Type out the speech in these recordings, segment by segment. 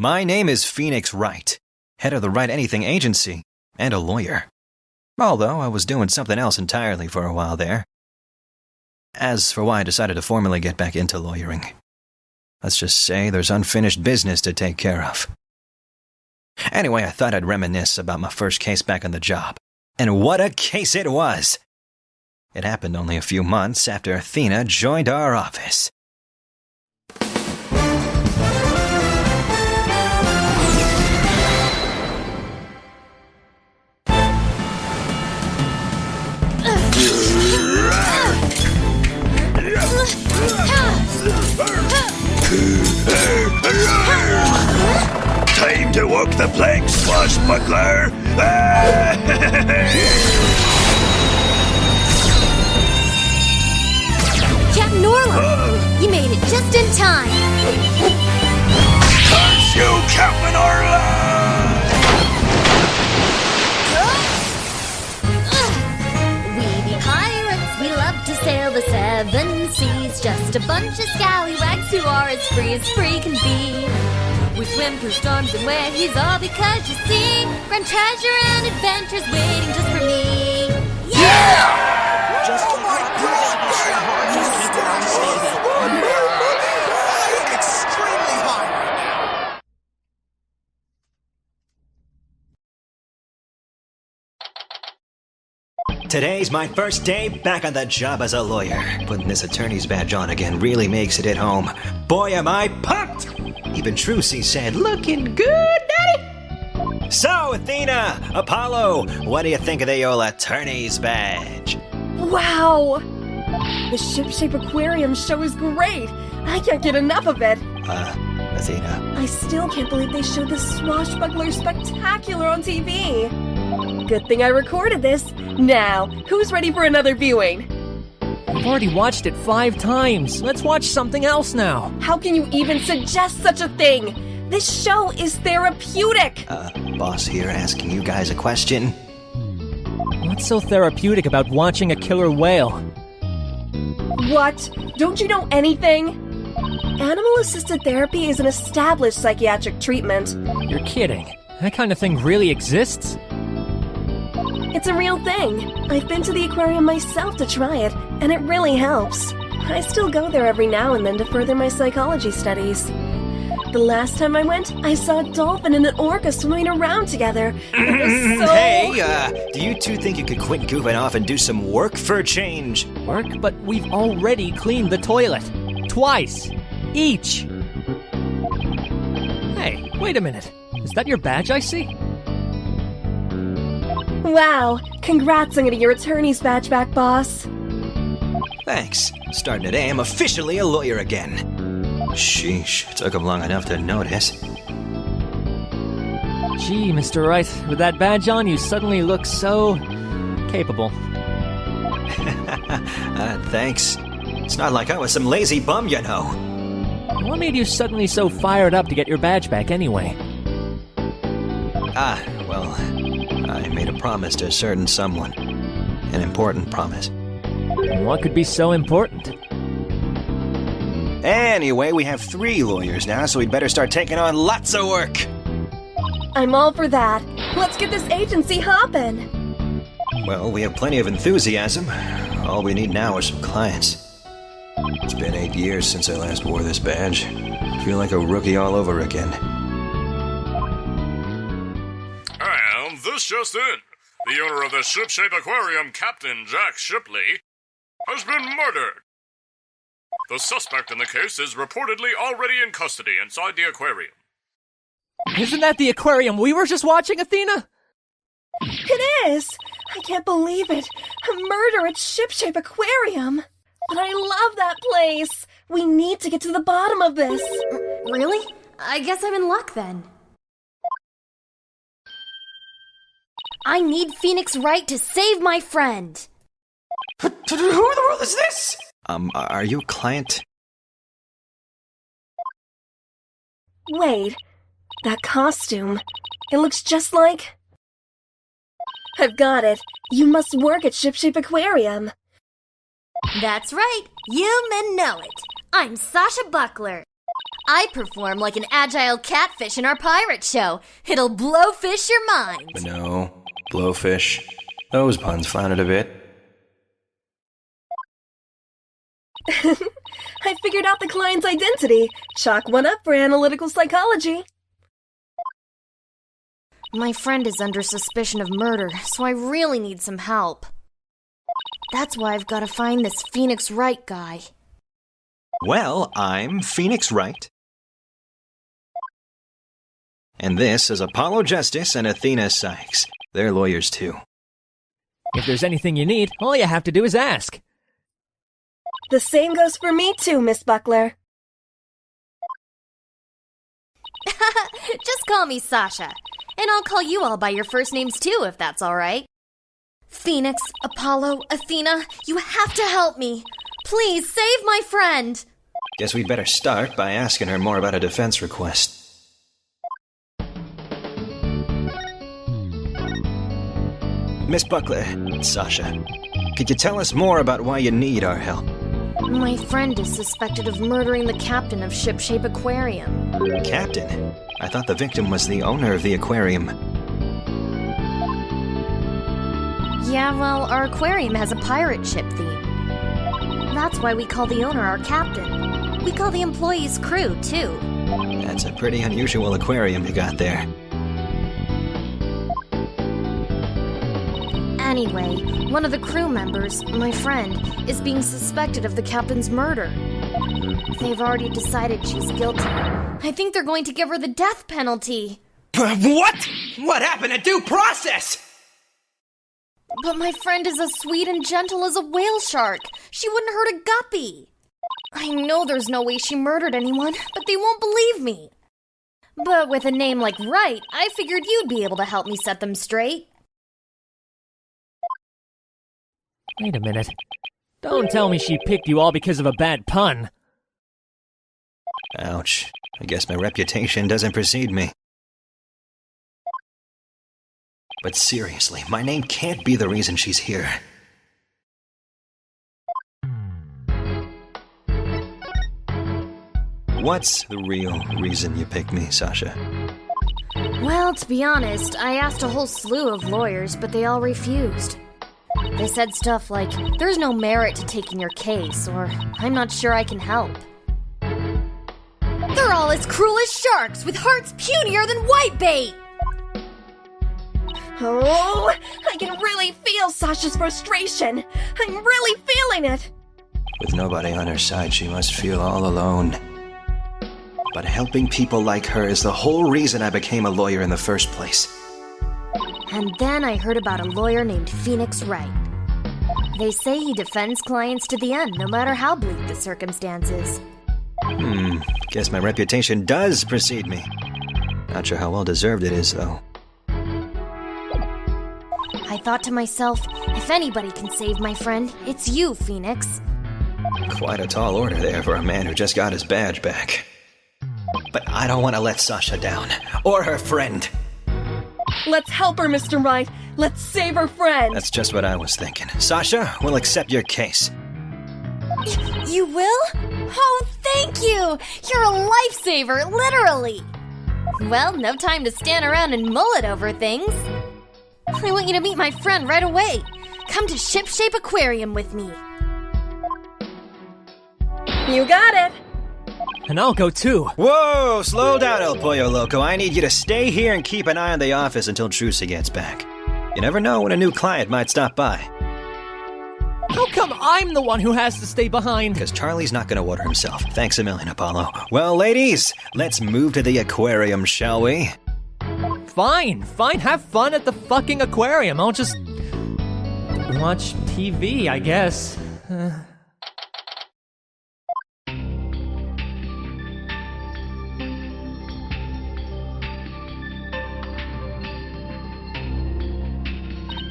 My name is Phoenix Wright, head of the Write Anything agency, and a lawyer. Although I was doing something else entirely for a while there. As for why I decided to formally get back into lawyering, let's just say there's unfinished business to take care of. Anyway, I thought I'd reminisce about my first case back on the job. And what a case it was! It happened only a few months after Athena joined our office. Time to walk the plank, swashbuckler! Captain Orla! You made it just in time! Curse you, Captain Orla! We be pirates, we love to sail the seven seas. Just a bunch of scallywags who are as free can be. We swim through storms and waves, all because you see grand treasure and adventures waiting just for me. Yeah! Just keep it on steady. I am extremely high right now. Today's my first day back on the job as a lawyer. Putting this attorney's badge on again really makes it hit home. Boy, am I pumped! Even Trucy said, "Looking good, Daddy!" So, Athena, Apollo, what do you think of the old attorney's badge? Wow! The ship-shape aquarium show is great! I can't get enough of it! Athena. I still can't believe they showed the Swashbuckler Spectacular on TV! Good thing I recorded this! Now, who's ready for another viewing? I've already watched it 5 times. Let's watch something else now. How can you even suggest such a thing? This show is therapeutic! Boss here asking you guys a question. What's so therapeutic about watching a killer whale? What? Don't you know anything? Animal-assisted therapy is an established psychiatric treatment. You're kidding. That kind of thing really exists? It's a real thing. I've been to the aquarium myself to try it, and it really helps. I still go there every now and then to further my psychology studies. The last time I went, I saw a dolphin and an orca swimming around together. It was so... Hey, do you two think you could quit goofing off and do some work for a change? Work? But we've already cleaned the toilet. Twice. Each. Hey, wait a minute. Is that your badge I see? Wow, congrats on getting your attorney's badge back, boss. Thanks. Starting today, I'm officially a lawyer again. Sheesh, took him long enough to notice. Gee, Mr. Wright, with that badge on, you suddenly look so... capable. Thanks. It's not like I was some lazy bum, you know. What made you suddenly so fired up to get your badge back anyway? Well, I made a promise to a certain someone. An important promise. What could be so important? Anyway, we have 3 lawyers now, so we'd better start taking on lots of work. I'm all for that. Let's get this agency hopping. Well, we have plenty of enthusiasm. All we need now are some clients. It's been 8 years since I last wore this badge. I feel like a rookie all over again. And this just in. The owner of the ship-shape aquarium, Captain Jack Shipley, has been murdered. The suspect in the case is reportedly already in custody inside the aquarium. Isn't that the aquarium we were just watching, Athena? It is! I can't believe it! A murder at Ship-Shape Aquarium! But I love that place! We need to get to the bottom of this! Really? I guess I'm in luck then. I need Phoenix Wright to save my friend! Who in the world is this? Are you a client? Wait, that costume. It looks just like... I've got it. You must work at Ship-Shape Aquarium. That's right. You men know it. I'm Sasha Buckler. I perform like an agile catfish in our pirate show. It'll blowfish your mind. No, blowfish. Those puns floundered a bit. I figured out the client's identity. Chalk one up for analytical psychology. My friend is under suspicion of murder, so I really need some help. That's why I've got to find this Phoenix Wright guy. Well, I'm Phoenix Wright. And this is Apollo Justice and Athena Cykes. They're lawyers too. If there's anything you need, all you have to do is ask. The same goes for me too, Miss Buckler. Just call me Sasha. And I'll call you all by your first names too, if that's all right. Phoenix, Apollo, Athena, you have to help me. Please, save my friend. Guess we'd better start by asking her more about a defense request. Miss Buckler, Sasha, could you tell us more about why you need our help? My friend is suspected of murdering the captain of Shipshape Aquarium. Captain? I thought the victim was the owner of the aquarium. Yeah, well, our aquarium has a pirate ship theme. That's why we call the owner our captain. We call the employees crew, too. That's a pretty unusual aquarium you got there. Anyway, one of the crew members, my friend, is being suspected of the captain's murder. They've already decided she's guilty. I think they're going to give her the death penalty. What? What happened to due process? But my friend is as sweet and gentle as a whale shark. She wouldn't hurt a guppy. I know there's no way she murdered anyone, but they won't believe me. But with a name like Wright, I figured you'd be able to help me set them straight. Wait a minute. Don't tell me she picked you all because of a bad pun. Ouch. I guess my reputation doesn't precede me. But seriously, my name can't be the reason she's here. What's the real reason you picked me, Sasha? Well, to be honest, I asked a whole slew of lawyers, but they all refused. They said stuff like, there's no merit to taking your case, or I'm not sure I can help. They're all as cruel as sharks, with hearts punier than whitebait! Oh, I can really feel Sasha's frustration. I'm really feeling it. With nobody on her side, she must feel all alone. But helping people like her is the whole reason I became a lawyer in the first place. And then I heard about a lawyer named Phoenix Wright. They say he defends clients to the end, no matter how bleak the circumstances. Guess my reputation does precede me. Not sure how well deserved it is, though. I thought to myself, if anybody can save my friend, it's you, Phoenix. Quite a tall order there for a man who just got his badge back. But I don't want to let Sasha down, or her friend. Let's help her, Mr. Wright. Let's save her friend. That's just what I was thinking. Sasha, we'll accept your case. You will? Oh, thank you! You're a lifesaver, literally! Well, no time to stand around and mull it over things. I want you to meet my friend right away. Come to Shipshape Aquarium with me. You got it. And I'll go too. Whoa, slow down, El Pollo Loco. I need you to stay here and keep an eye on the office until Trucy gets back. You never know when a new client might stop by. How come I'm the one who has to stay behind? Because Charlie's not going to order himself. Thanks a million, Apollo. Well, ladies, let's move to the aquarium, shall we? Fine. Have fun at the fucking aquarium. I'll just watch TV, I guess.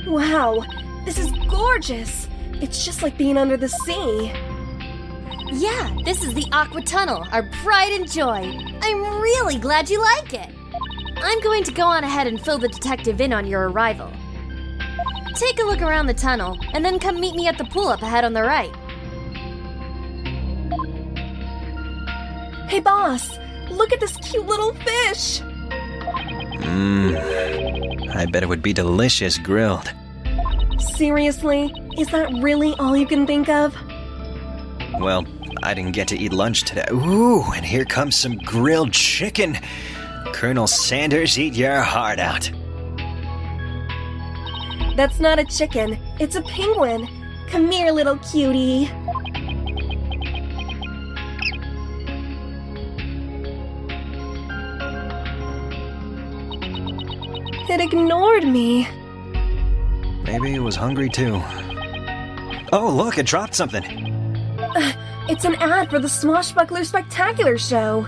Wow, this is gorgeous. It's just like being under the sea. Yeah, this is the Aqua Tunnel, our pride and joy. I'm really glad you like it. I'm going to go on ahead and fill the detective in on your arrival. Take a look around the tunnel, and then come meet me at the pool up ahead on the right. Hey boss, look at this cute little fish! I bet it would be delicious grilled. Seriously? Is that really all you can think of? Well, I didn't get to eat lunch today. Ooh, and here comes some grilled chicken. Colonel Sanders, eat your heart out. That's not a chicken, it's a penguin. Come here, little cutie. It ignored me. Maybe it was hungry too. Oh, look, it dropped something. It's an ad for the Swashbuckler Spectacular show.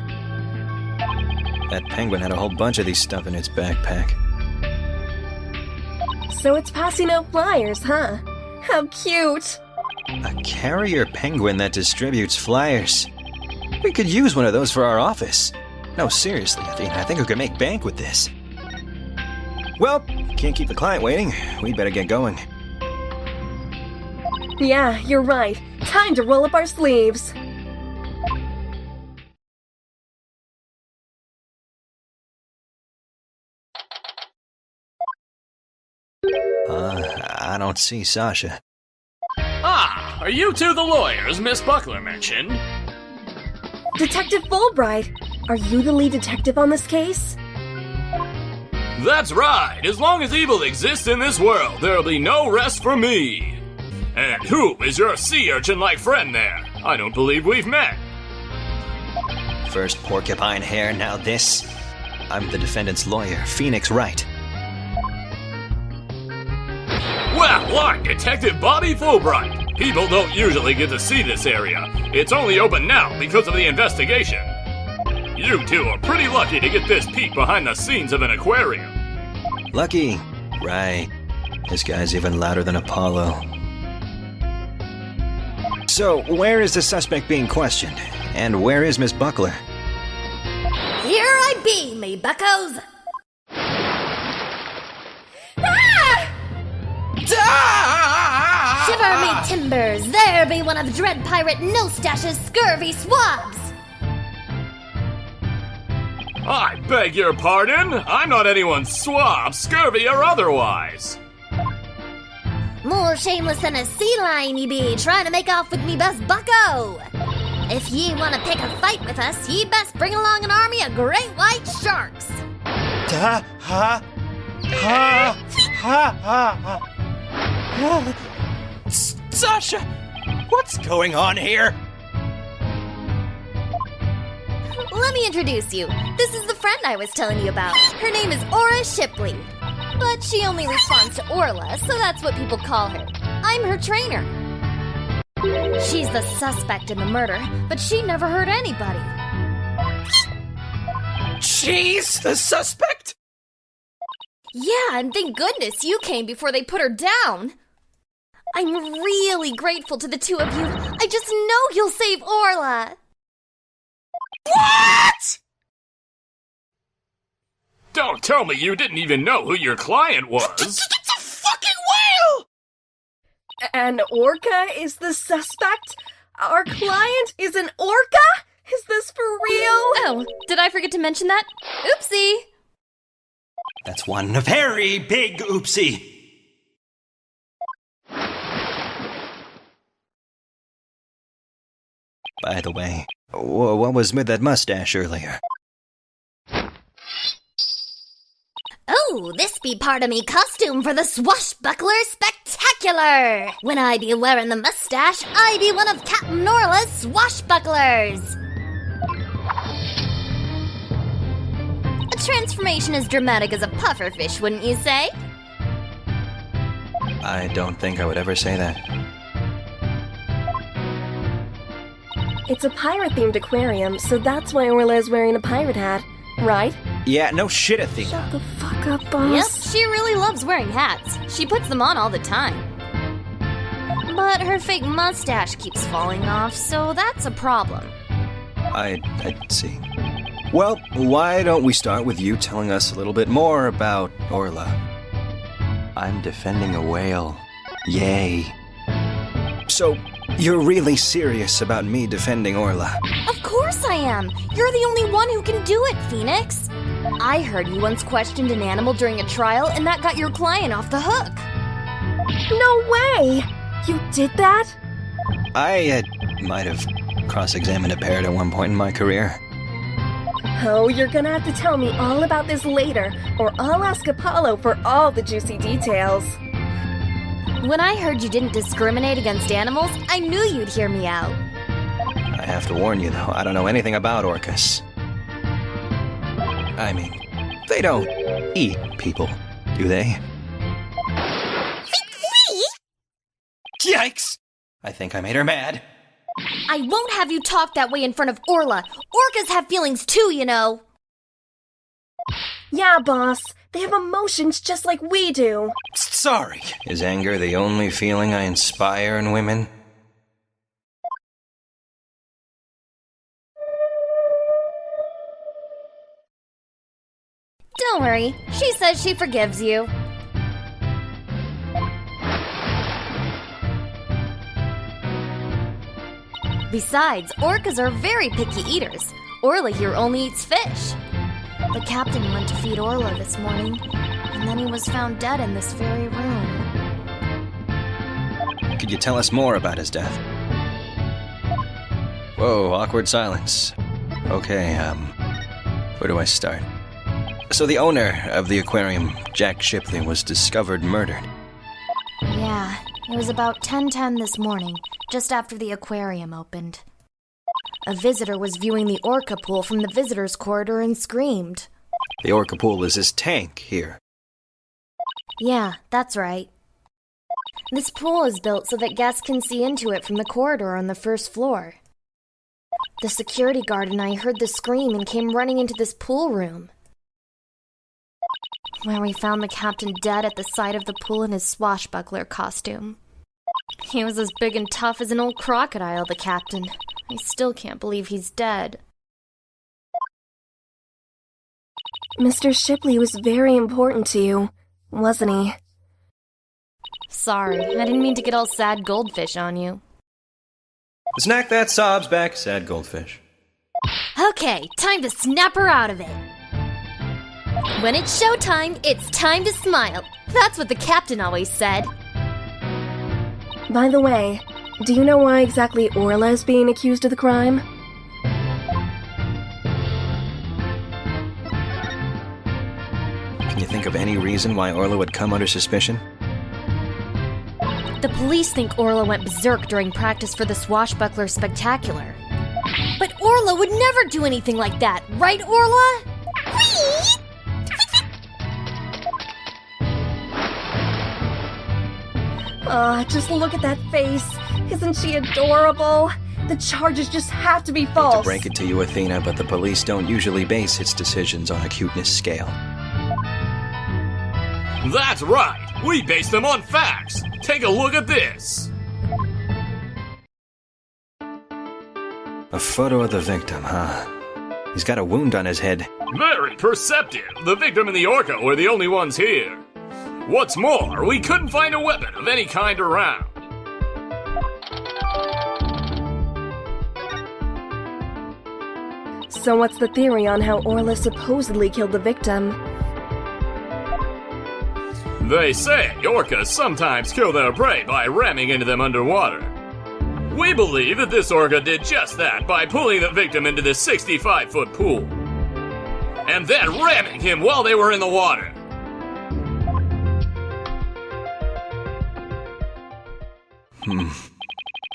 That penguin had a whole bunch of these stuff in its backpack. So it's passing out flyers, huh? How cute! A carrier penguin that distributes flyers. We could use one of those for our office. No, seriously, Athena, I think we could make bank with this. Well, can't keep the client waiting. We'd better get going. Yeah, you're right. Time to roll up our sleeves. I don't see Sasha. Ah, are you two the lawyers Miss Buckler mentioned? Detective Fulbright, are you the lead detective on this case? That's right. As long as evil exists in this world, there'll be no rest for me. And who is your sea urchin-like friend there? I don't believe we've met. First porcupine hair, now this. I'm the defendant's lawyer, Phoenix Wright. Well, I'm Detective Bobby Fulbright. People don't usually get to see this area. It's only open now because of the investigation. You two are pretty lucky to get this peek behind the scenes of an aquarium. Lucky? Right. This guy's even louder than Apollo. So, where is the suspect being questioned? And where is Miss Buckler? Here I be, me buckos. Shiver me timbers, there be one of Dread Pirate No-Stash's scurvy swabs. I beg your pardon? I'm not anyone's swab, scurvy or otherwise. More shameless than a sea lion ye be, trying to make off with me best bucko. If ye want to pick a fight with us, ye best bring along an army of great white sharks. Sasha, what's going on here? Let me introduce you. This is the friend I was telling you about. Her name is Orla Shipley. But she only responds to Orla, so that's what people call her. I'm her trainer. She's the suspect in the murder, but she never hurt anybody. She's the suspect? Yeah, and thank goodness you came before they put her down. I'm really grateful to the two of you. I just know you'll save Orla. What? Don't tell me you didn't even know who your client was. It's a fucking whale! An orca is the suspect? Our client is an orca? Is this for real? Oh, did I forget to mention that? Oopsie. That's one very big oopsie. By the way, what was with that mustache earlier? Oh, this be part of me costume for the Swashbuckler Spectacular. When I be wearing the mustache, I be one of Captain Orla's swashbucklers. A transformation as dramatic as a pufferfish, wouldn't you say? I don't think I would ever say that. It's a pirate-themed aquarium, so that's why Orla is wearing a pirate hat, right? Yeah, no shit, Athena. Shut the fuck up, boss. Yep, she really loves wearing hats. She puts them on all the time. But her fake mustache keeps falling off, so that's a problem. I see. Well, why don't we start with you telling us a little bit more about Orla? I'm defending a whale. Yay. So, You're really serious about me defending Orla? Of course I am! You're the only one who can do it, Phoenix! I heard you once questioned an animal during a trial, and that got your client off the hook. No way! You did that? I might have cross-examined a parrot at one point in my career. Oh, you're gonna have to tell me all about this later, or I'll ask Apollo for all the juicy details. When I heard you didn't discriminate against animals, I knew you'd hear me out. I have to warn you, though, I don't know anything about orcas. I mean, they don't eat people, do they? Yikes! I think I made her mad. I won't have you talk that way in front of Orla. Orcas have feelings too, you know. Yeah, boss. They have emotions just like we do. Sorry. Is anger the only feeling I inspire in women? Don't worry. She says she forgives you. Besides, orcas are very picky eaters. Orla here only eats fish. The captain went to feed Orla this morning, and then he was found dead in this very room. Could you tell us more about his death? Whoa, awkward silence. Okay, where do I start? So the owner of the aquarium, Jack Shipley, was discovered murdered. Yeah, it was about 10:10 this morning, just after the aquarium opened. A visitor was viewing the orca pool from the visitors' corridor and screamed. The orca pool is this tank here. Yeah, that's right. This pool is built so that guests can see into it from the corridor on the first floor. The security guard and I heard the scream and came running into this pool room, where we found the captain dead at the side of the pool in his swashbuckler costume. He was as big and tough as an old crocodile, the captain. I still can't believe he's dead. Mr. Shipley was very important to you, wasn't he? Sorry, I didn't mean to get all sad goldfish on you. Snack that sobs back, sad goldfish. Okay, time to snap her out of it. When it's showtime, it's time to smile. That's what the captain always said. By the way, do you know why exactly Orla is being accused of the crime? Can you think of any reason why Orla would come under suspicion? The police think Orla went berserk during practice for the Swashbuckler Spectacular. But Orla would never do anything like that, right, Orla? Just look at that face. Isn't she adorable? The charges just have to be false. I hate to break it to you, Athena, but the police don't usually base its decisions on a cuteness scale. That's right! We base them on facts! Take a look at this! A photo of the victim, huh? He's got a wound on his head. Very perceptive! The victim and the orca were the only ones here. What's more, we couldn't find a weapon of any kind around. So what's the theory on how Orla supposedly killed the victim? They say orcas sometimes kill their prey by ramming into them underwater. We believe that this orca did just that by pulling the victim into this 65-foot pool, and then ramming him while they were in the water.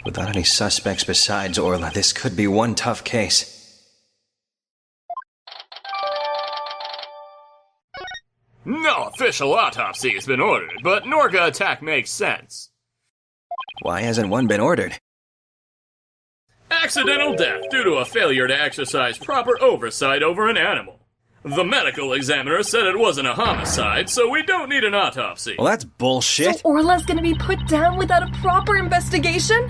Without any suspects besides Orla, this could be one tough case. No official autopsy has been ordered, but an orca attack makes sense. Why hasn't one been ordered? Accidental death due to a failure to exercise proper oversight over an animal. The medical examiner said it wasn't a homicide, so we don't need an autopsy. Well, that's bullshit. So Orla's gonna be put down without a proper investigation?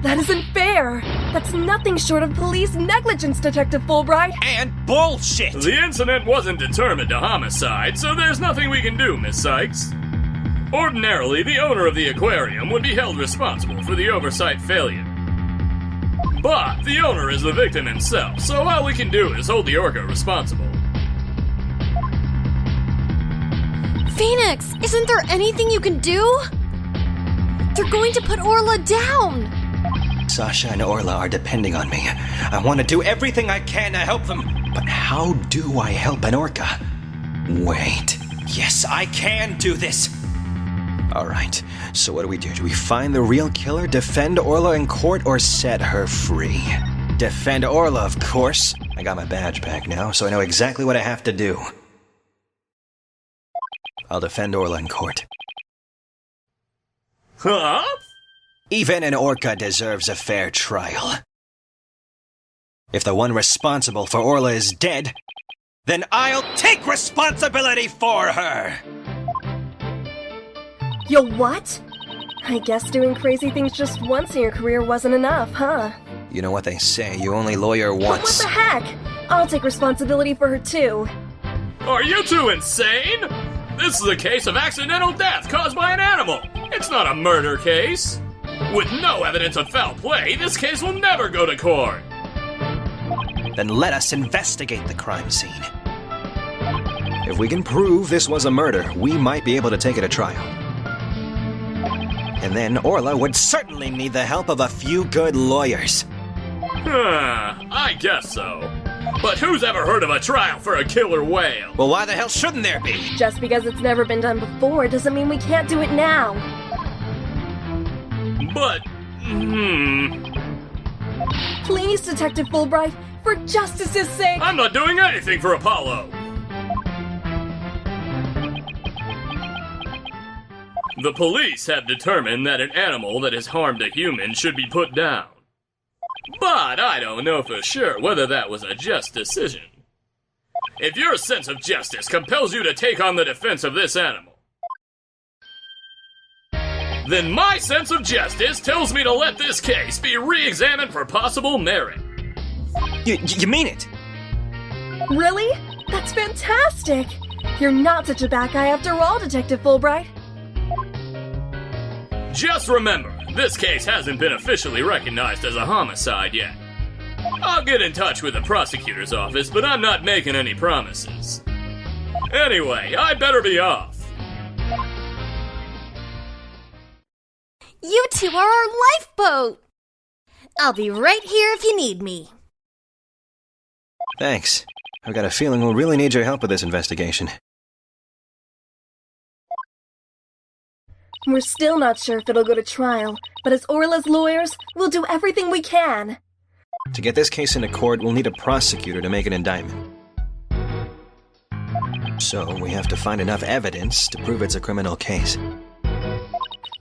That isn't fair. That's nothing short of police negligence, Detective Fulbright. And bullshit! The incident wasn't determined a homicide, so there's nothing we can do, Miss Cykes. Ordinarily, the owner of the aquarium would be held responsible for the oversight failure. But the owner is the victim himself, so all we can do is hold the orca responsible. Phoenix, isn't there anything you can do? They're going to put Orla down! Sasha and Orla are depending on me. I want to do everything I can to help them. But how do I help an orca? Wait. Yes, I can do this! Alright, so what do? Do we find the real killer, defend Orla in court, or set her free? Defend Orla, of course. I got my badge back now, so I know exactly what I have to do. I'll defend Orla in court. Huh? Even an orca deserves a fair trial. If the one responsible for Orla is dead, then I'll take responsibility for her! You'll what? I guess doing crazy things just once in your career wasn't enough, huh? You know what they say, you only lawyer But what once. the heck? I'll take responsibility for her too. Are you two insane? This is a case of accidental death caused by an animal. It's not a murder case. With no evidence of foul play, this case will never go to court. Then let us investigate the crime scene. If we can prove this was a murder, we might be able to take it to trial. And then Orla would certainly need the help of a few good lawyers. I guess so. But who's ever heard of a trial for a killer whale? Well, why the hell shouldn't there be? Just because it's never been done before doesn't mean we can't do it now. But, Please, Detective Fulbright, for justice's sake. I'm not doing anything for Apollo. The police have determined that an animal that has harmed a human should be put down. But I don't know for sure whether that was a just decision. If your sense of justice compels you to take on the defense of this animal, then my sense of justice tells me to let this case be re-examined for possible merit. You mean it? Really? That's fantastic! You're not such a bad guy after all, Detective Fulbright. Just remember, this case hasn't been officially recognized as a homicide yet. I'll get in touch with the prosecutor's office, but I'm not making any promises. Anyway, I'd better be off. You two are our lifeboat! I'll be right here if you need me. Thanks. I've got a feeling we'll really need your help with this investigation. We're still not sure if it'll go to trial, but as Orla's lawyers, we'll do everything we can. To get this case into court, we'll need a prosecutor to make an indictment. So, we have to find enough evidence to prove it's a criminal case.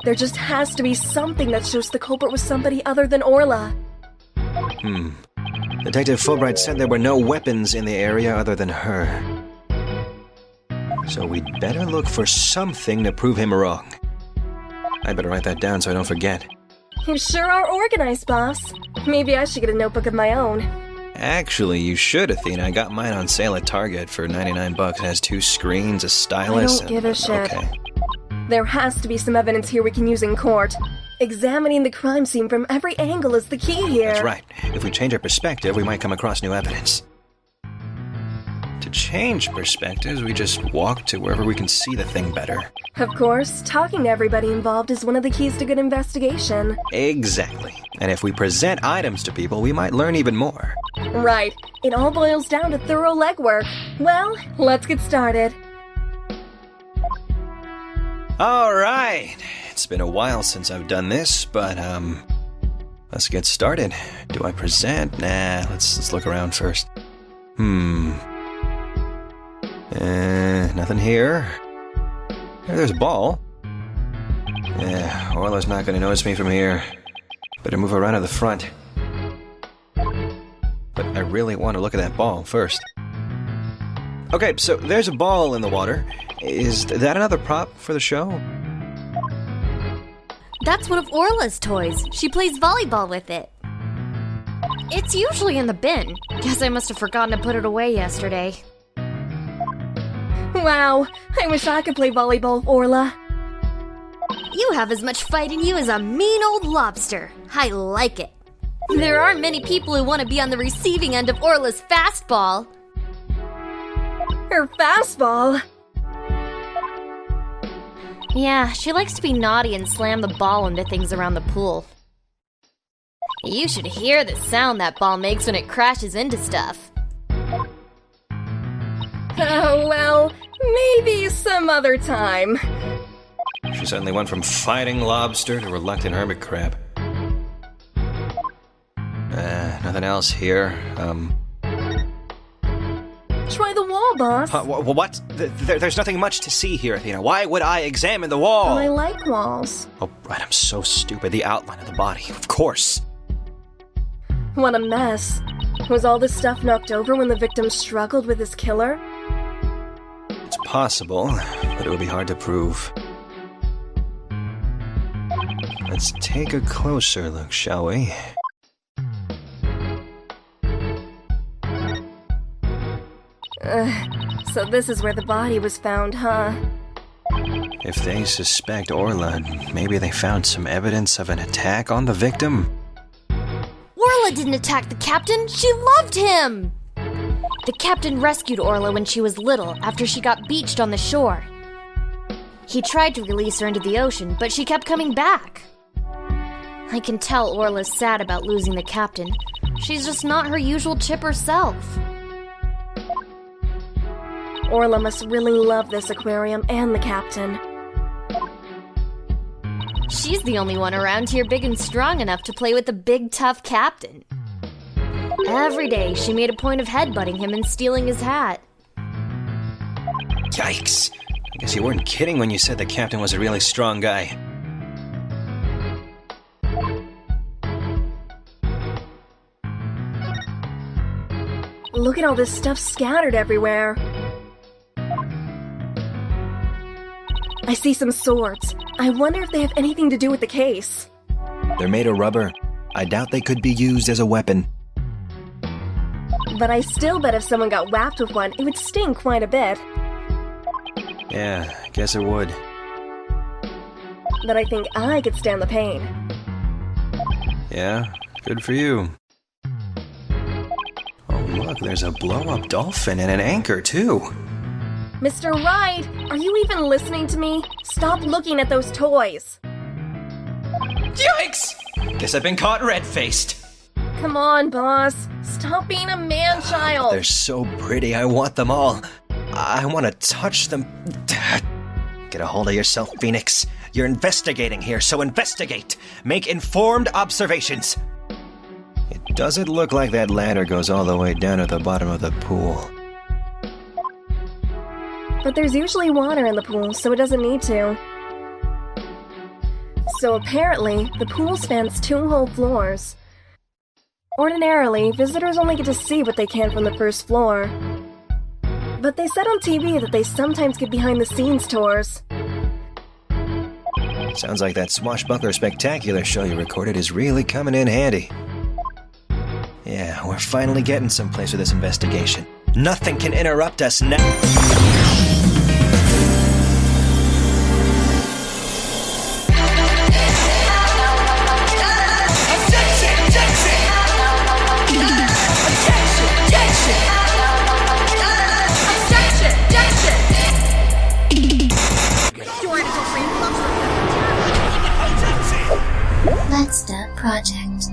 There just has to be something that shows the culprit was somebody other than Orla. Detective Fulbright said there were no weapons in the area other than her. So we'd better look for something to prove him wrong. I'd better write that down so I don't forget. You sure are organized, boss. Maybe I should get a notebook of my own. Actually, you should, Athena. I got mine on sale at Target for $99. It has 2 screens, a stylus. I don't give a shit. Okay. There has to be some evidence here we can use in court. Examining the crime scene from every angle is the key here. That's right. If we change our perspective, we might come across new evidence. To change perspectives, we just walk to wherever we can see the thing better. Of course, talking to everybody involved is one of the keys to good investigation. Exactly. And if we present items to people, we might learn even more. Right. It all boils down to thorough legwork. Well, let's get started. All right. It's been a while since I've done this, but, let's get started. Do I present? Nah, let's look around first. Nothing here. There's a ball. Yeah, Orla's not gonna notice me from here. Better move around to the front. But I really want to look at that ball first. Okay, so there's a ball in the water. Is that another prop for the show? That's one of Orla's toys. She plays volleyball with it. It's usually in the bin. Guess I must have forgotten to put it away yesterday. Wow, I wish I could play volleyball with Orla. You have as much fight in you as a mean old lobster. I like it. There aren't many people who want to be on the receiving end of Orla's fastball. Her fastball? Yeah, she likes to be naughty and slam the ball into things around the pool. You should hear the sound that ball makes when it crashes into stuff. Oh, well, maybe some other time. She suddenly went from fighting lobster to reluctant hermit crab. Nothing else here. Try the wall, boss. What? There's nothing much to see here, Athena. Why would I examine the wall? I like walls. Oh, right, I'm so stupid. The outline of the body, of course. What a mess. Was all this stuff knocked over when the victim struggled with his killer? It's possible, but it would be hard to prove. Let's take a closer look, shall we? So this is where the body was found, huh? If they suspect Orla, maybe they found some evidence of an attack on the victim? Orla didn't attack the captain. She loved him. The captain rescued Orla when she was little after she got beached on the shore. He tried to release her into the ocean, but she kept coming back. I can tell Orla's sad about losing the captain. She's just not her usual chipper self. Orla must really love this aquarium and the captain. She's the only one around here big and strong enough to play with the big, tough captain. Every day, she made a point of headbutting him and stealing his hat. Yikes! I guess you weren't kidding when you said the captain was a really strong guy. Look at all this stuff scattered everywhere. I see some swords. I wonder if they have anything to do with the case. They're made of rubber. I doubt they could be used as a weapon. But I still bet if someone got whacked with one, it would sting quite a bit. Yeah, I guess it would. But I think I could stand the pain. Yeah, good for you. Oh, look, there's a blow-up dolphin and an anchor, too. Mr. Wright, are you even listening to me? Stop looking at those toys. Yikes! Guess I've been caught red-faced. Come on, boss. Stop being a man-child. They're so pretty, I want them all. I want to touch them. Get a hold of yourself, Phoenix. You're investigating here, so investigate. Make informed observations. It doesn't look like that ladder goes all the way down to the bottom of the pool. But there's usually water in the pool, so it doesn't need to. So apparently, the pool spans 2 whole floors. Ordinarily, visitors only get to see what they can from the first floor. But they said on TV that they sometimes get behind-the-scenes tours. Sounds like that Swashbuckler Spectacular show you recorded is really coming in handy. Yeah, we're finally getting someplace with this investigation. Nothing can interrupt us now. Let's start project.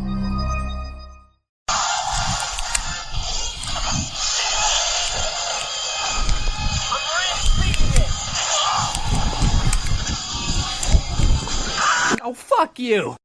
Oh, fuck you!